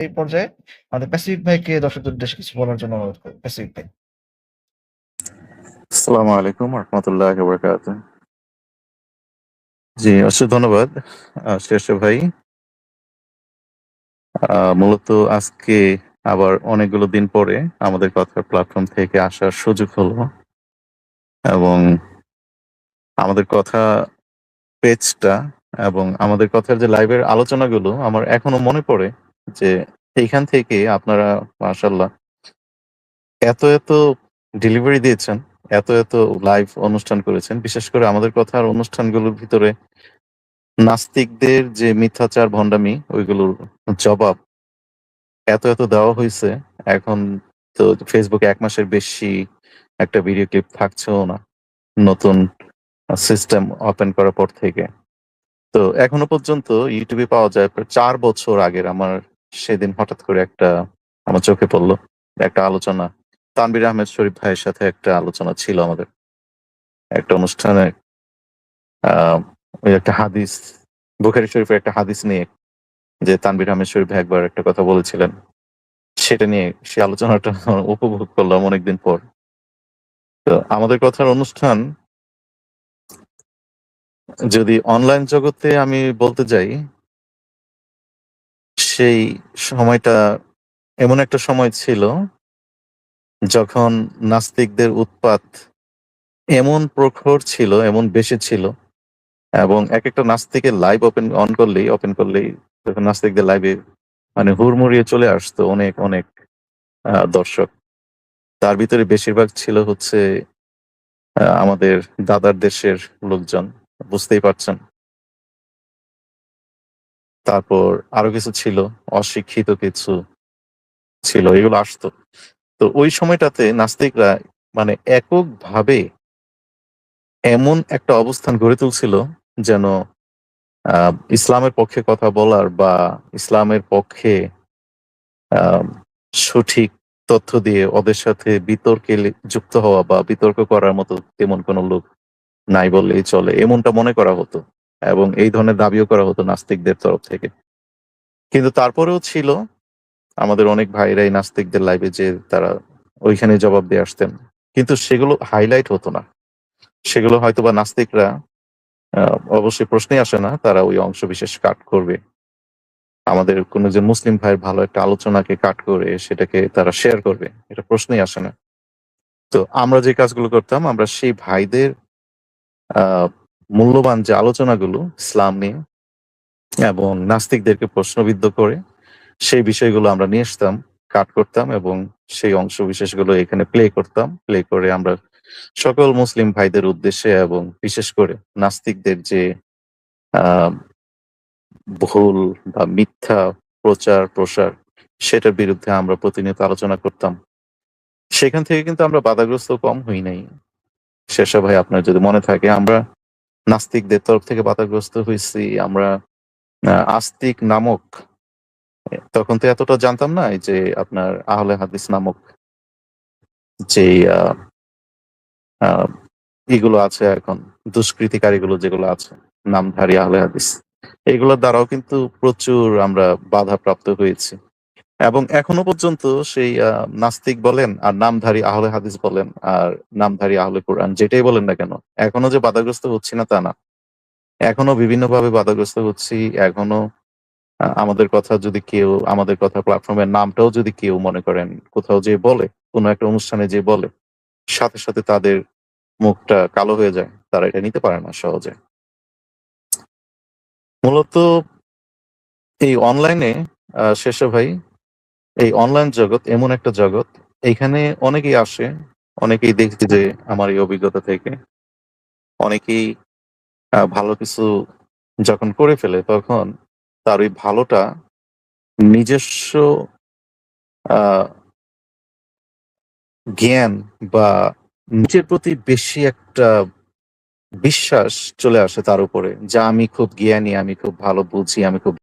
এই পর্যায়ে আমাদের প্যাসিফিক ভাইকে দর্শকদের উদ্দেশ্যে কিছু বলার জন্য অনুরোধ করি। প্যাসিফিক ভাই। আসসালামু আলাইকুম রহমতুল্লাহি ওয়া বারাকাতুহু। জি, অসংখ্য ধন্যবাদ শ্রেষ্ঠ ভাই। মূলত আজকে আবার অনেকগুলো দিন পরে আমাদের কথার প্ল্যাটফর্ম থেকে আসার সুযোগ হলো এবং আমাদের কথা পেজটা এবং আমাদের কথার যে লাইভের আলোচনাগুলো আমার এখনো মনে পড়ে যে এইখান থেকে আপনারা মাশাআল্লাহ এত ডেলিভারি দিয়েছেন, এত লাইভ অনুষ্ঠান করেছেন। বিশেষ করে আমাদের কথার অনুষ্ঠানগুলোর ভিতরে নাস্তিকদের যে মিথ্যাচার ভণ্ডামি ওইগুলোর জবাব এত দেওয়া হইছে। এখন তো ফেসবুকে ১ মাসের বেশি একটা ভিডিও ক্লিপ থাকছেও না। নতুন সিস্টেম ওপেন করার পর থেকে। তো এখনো পর্যন্ত ইউটিউবে পাওয়া যায় প্রায় ৪ বছর আগের আমার সেদিন হঠাৎ করে আমার চোখে পড়ল। একটা আলোচনা। তানভীর আহমেদ শরীফ ভাইয়ের সাথে একটা আলোচনা ছিল আমাদের। একটা অনুষ্ঠানে আ ওই একটা হাদিস, বুখারী শরীফের একটা হাদিস নিয়ে যে তানভীর আহমেদ শরীফ ভাই একবার একটা কথা বলেছিলেন। সেটা নিয়ে সেই আলোচনাটা উপভোগ করলাম অনেকদিন পর। তো আমাদের কথার অনুষ্ঠান যদি অনলাইন জগতে আমি বলতে যাই, সেই সময়টা এমন একটা সময় ছিল যখন নাস্তিকদের উৎপাত এমন প্রখর ছিল, এমন বেশি ছিল এবং একেকটা নাস্তিকের লাইভ ওপেন করলেই তখন নাস্তিকদের লাইভে মানে হুড়মুড়িয়ে চলে আসতো অনেক দর্শক। তার ভিতরে বেশিরভাগ ছিল হচ্ছে আমাদের দাদার দেশের লোকজন। বুঝতেই পারছেন। তারপর আরো কিছু ছিল, অশিক্ষিত কিছু ছিল। এগুলো আসতো। তো ওই সময়টাতে নাস্তিকরা মানে এককভাবে এমন একটা অবস্থান গড়ে তুলছিল যেন ইসলামের পক্ষে কথা বলার বা ইসলামের পক্ষে আ সঠিক তথ্য দিয়ে ওদের সাথে বিতর্কে যুক্ত হওয়া বা বিতর্ক করার মতো তেমন কোনো লোক নাই বললেই চলে। এমনটা মনে করা হতো এবং এই ধরনের দাবিও করা হতো নাস্তিকদের তরফ থেকে। কিন্তু তারপরেও ছিল আমাদের অনেক ভাইরাই নাস্তিকদের লাইভে যেয়ে তারা ওইখানে জবাব দিয়ে আসতেন। কিন্তু সেগুলো হাইলাইট হতো না। সেগুলো হয়তোবা নাস্তিকরা আ অবশ্যই প্রশ্নেই আসে না। তারা ওই অংশবিশেষ কাট করবে। আমাদের কোনো যে মুসলিম ভাইয়ের ভালো একটা আলোচনাকে কাট করে সেটাকে তারা শেয়ার করবে। এটা প্রশ্নই আসে না। তো আমরা যে কাজগুলো করতাম আমরা সেই ভাইদের আ মূল্যবান যে আলোচনাগুলো ইসলাম নিয়ে এবং নাস্তিকদেরকে প্রশ্নবিদ্ধ করে সেই বিষয়গুলো আমরা নিয়ে আসতাম, কাট করতাম এবং সেই অংশবিশেষগুলো এখানে প্লে করতাম। প্লে করে আমরা সকল মুসলিম ভাইদের উদ্দেশ্যে এবং বিশেষ করে নাস্তিকদের যে আ ভুল বা মিথ্যা প্রচার-প্রসার সেটার বিরুদ্ধে আমরা প্রতিনিয়ত আলোচনা করতাম। সেখান থেকে কিন্তু আমরা বাধাগ্রস্ত কম হই নাই। শেরশা ভাই আপনার যদি মনে থাকে আমরা নাস্তিকদের তরফ থেকে বাধাগ্রস্ত হইছি। আমরা আস্তিক নামক তখন তো এতটা জানতাম না এই যে আপনার আহলে হাদিস নামক যেই আ ইগুলো আছে এখন দুষ্কৃতিকারীগুলো যেগুলো আছে, নামধারী আহলে হাদিস। এগুলোর দ্বারাও কিন্তু প্রচুর আমরা বাধাপ্রাপ্ত হয়েছি। এবং এখনো পর্যন্ত সেই নাস্তিক বলেন আর নামধারী আহলে হাদিস বলেন আর নামধারী আহলে কোরআন যেটাই বলেন না কেন, এখনো যে বাধাগ্রস্ত হচ্ছি না তা না। এখনো বিভিন্নভাবে বাধাগ্রস্ত হচ্ছি। এখনো আমাদের কথা যদি কেউ আমাদের কথা প্ল্যাটফর্মের নামটাও যদি কেউ মনে করেন কোথাও যেয়ে বলে, কোনো একটা অনুষ্ঠানে যেয়ে বলে, সাথে তাদের মুখটা কালো হয়ে যায়। তারা এটা নিতে পারে না সহজে। মূলত এই অনলাইনে শেরশা ভাই, এই অনলাইন জগৎ এমন একটা জগৎ, এইখানে অনেকেই আসে, অনেকেই দেখছি যে আমার এই অভিজ্ঞতা থেকে, অনেকেই ভালো কিছু যখন করে ফেলে তখন তার ওই ভালোটা নিজস্ব আ জ্ঞান বা নিজের প্রতি বেশি একটা বিশ্বাস চলে আসে তার উপরে। যে আমি খুব জ্ঞানী, আমি খুব ভালো বুঝি, আমি খুব